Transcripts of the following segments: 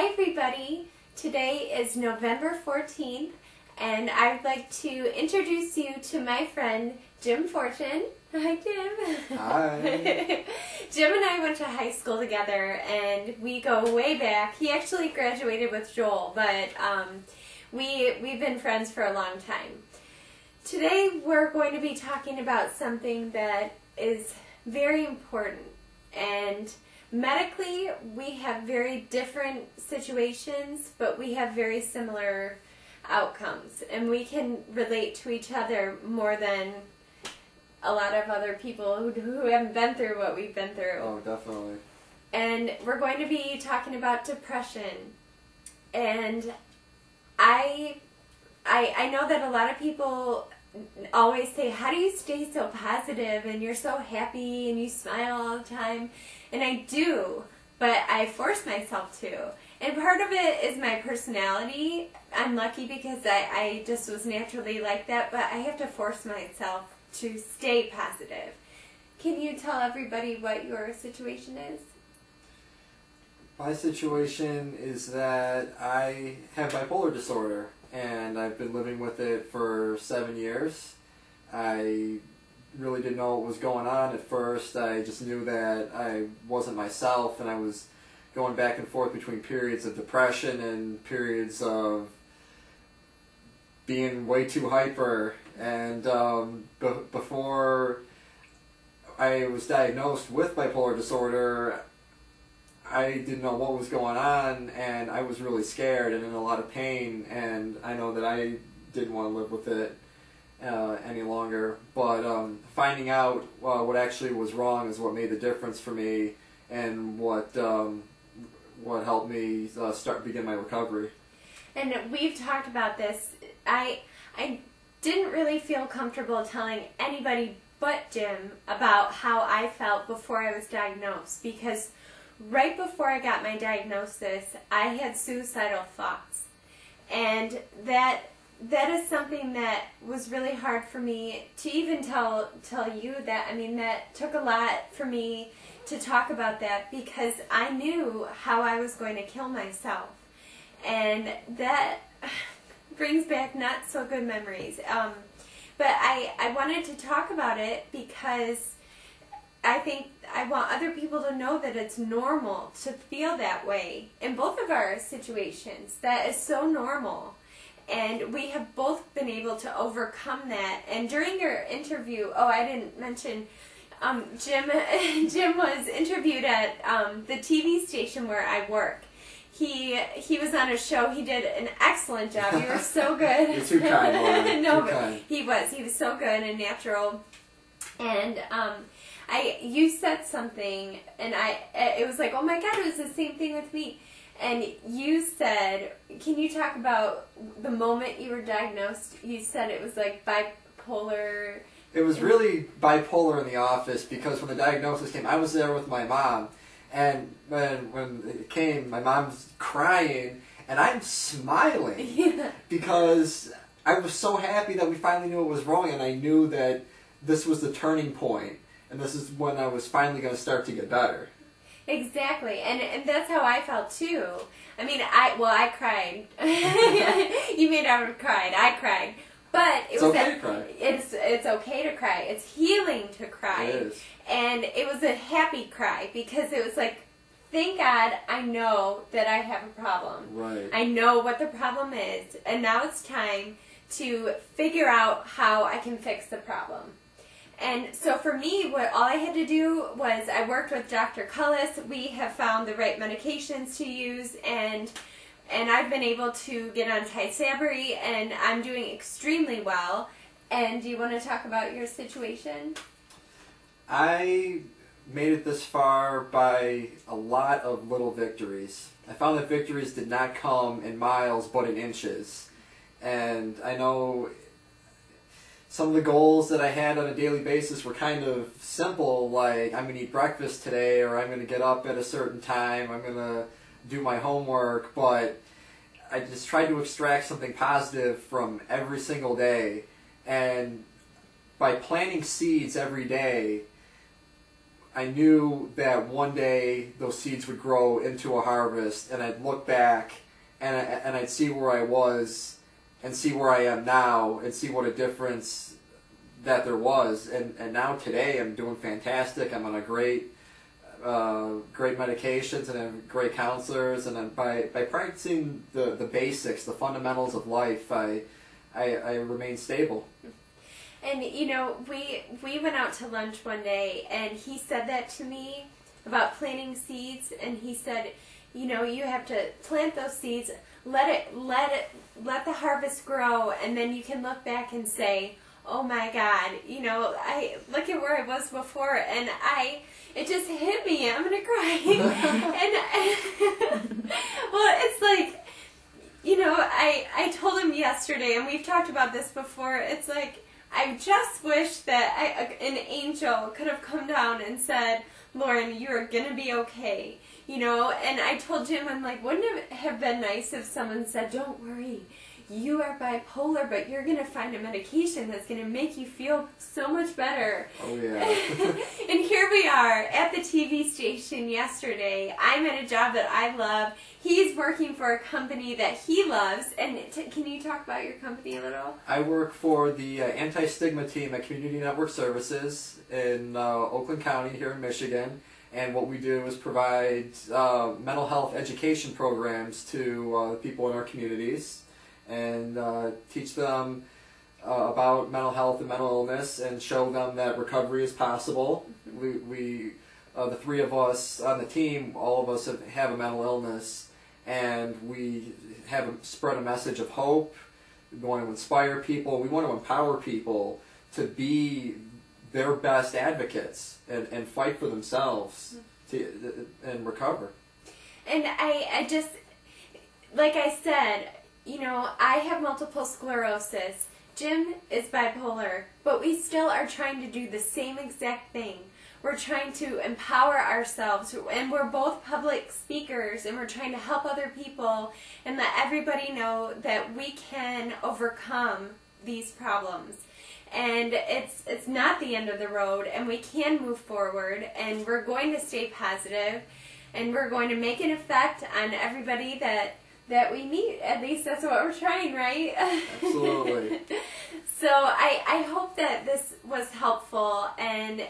Hi everybody, today is November 14th and I'd like to introduce you to my friend Jim Fortune. Hi Jim. Hi. Jim and I went to high school together and we go way back. He actually graduated with Joel, but we've been friends for a long time. Today we're going to be talking about something that is very important, and medically, we have very different situations, but we have very similar outcomes, and we can relate to each other more than a lot of other people who haven't been through what we've been through. Oh, definitely. And we're going to be talking about depression. And I know that a lot of people always say, how do you stay so positive and you're so happy and you smile all the time? And I do, but I force myself to. And part of it is my personality. I'm lucky because I just was naturally like that, but I have to force myself to stay positive. Can you tell everybody what your situation is? My situation is that I have bipolar disorder, and I've been living with it for 7 years. I really didn't know what was going on at first. I just knew that I wasn't myself, and I was going back and forth between periods of depression and periods of being way too hyper. And before I was diagnosed with bipolar disorder, I didn't know what was going on, and I was really scared and in a lot of pain, and I know that I didn't want to live with it any longer. But finding out what actually was wrong is what made the difference for me, and what helped me begin my recovery. And we've talked about this. I didn't really feel comfortable telling anybody but Jim about how I felt before I was diagnosed, because right before I got my diagnosis, I had suicidal thoughts. And that is something that was really hard for me to even tell you that. I mean, that took a lot for me to talk about that, because I knew how I was going to kill myself. And that brings back not so good memories. But I wanted to talk about it because I think I want other people to know that it's normal to feel that way in both of our situations. That is so normal. And we have both been able to overcome that. And during your interview, I didn't mention, Jim was interviewed at the TV station where I work. He was on a show. He did an excellent job. You were so good. You're too kind, Laura. No, too but kind. He was so good and natural. And you said something, and it was like, oh my God, it was the same thing with me. And you said, can you talk about the moment you were diagnosed? You said it was like bipolar. It was really bipolar in the office, because when the diagnosis came, I was there with my mom. And when it came, my mom's crying, and I'm smiling. Yeah. Because I was so happy that we finally knew what was wrong, and I knew that this was the turning point, and this is when I was finally going to start to get better. Exactly, and that's how I felt too. I mean, I cried. You may not have cried. I cried. But it's okay to cry. It's okay to cry. It's healing to cry. It is. And it was a happy cry, because it was like, thank God I know that I have a problem. Right. I know what the problem is, and now it's time to figure out how I can fix the problem. And so for me, all I had to do was, I worked with Dr. Cullis. We have found the right medications to use, and I've been able to get on Tysabri, and I'm doing extremely well. And do you want to talk about your situation? I made it this far by a lot of little victories. I found that victories did not come in miles, but in inches. And I know some of the goals that I had on a daily basis were kind of simple, like I'm going to eat breakfast today, or I'm going to get up at a certain time, I'm going to do my homework, but I just tried to extract something positive from every single day. And by planting seeds every day, I knew that one day those seeds would grow into a harvest, and I'd look back and I'd see where I was and see where I am now and see what a difference that there was. And now today I'm doing fantastic. I'm on a great medications, and I have great counselors, and by practicing the basics, the fundamentals of life, I remain stable. And you know, we went out to lunch one day, and he said that to me about planting seeds, and he said, you know, you have to plant those seeds, let the harvest grow, and then you can look back and say, oh my God, you know, I look at where I was before, and it just hit me. I'm gonna cry. and well, it's like, you know, I told him yesterday, and we've talked about this before. It's like, I just wish that an angel could have come down and said, Lauren, you're going to be okay. You know, and I told Jim, I'm like, wouldn't it have been nice if someone said, don't worry, you are bipolar, but you're going to find a medication that's going to make you feel so much better. Oh, yeah. And here we are at the TV station yesterday. I'm at a job that I love. He's working for a company that he loves. And can you talk about your company a little? I work for the anti-stigma team at Community Network Services in Oakland County here in Michigan. And what we do is provide mental health education programs to people in our communities, and teach them about mental health and mental illness, and show them that recovery is possible. We the three of us on the team, all of us have a mental illness, and we spread a message of hope. We want to inspire people. We want to empower people to be their best advocates and fight for themselves and recover. And I just, like I said, you know, I have multiple sclerosis. Jim is bipolar, but we still are trying to do the same exact thing. We're trying to empower ourselves, and we're both public speakers, and we're trying to help other people and let everybody know that we can overcome these problems. And it's not the end of the road, and we can move forward, and we're going to stay positive, and we're going to make an effect on everybody that we meet. At least that's what we're trying, right? Absolutely. So I hope that this was helpful, and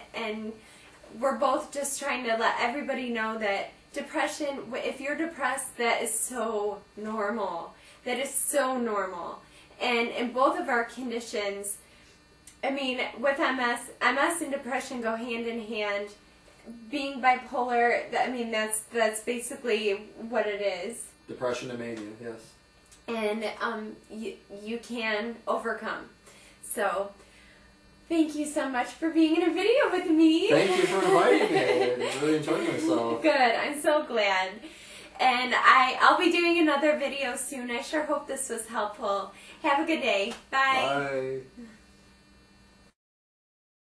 we're both just trying to let everybody know that depression, if you're depressed, that is so normal. That is so normal. And in both of our conditions, I mean, with MS and depression go hand in hand. Being bipolar, I mean, that's basically what it is. Depression and mania, yes. And you can overcome. So, thank you so much for being in a video with me. Thank you for inviting me. I really enjoyed myself. Good, I'm so glad. And I'll be doing another video soon. I sure hope this was helpful. Have a good day. Bye. Bye.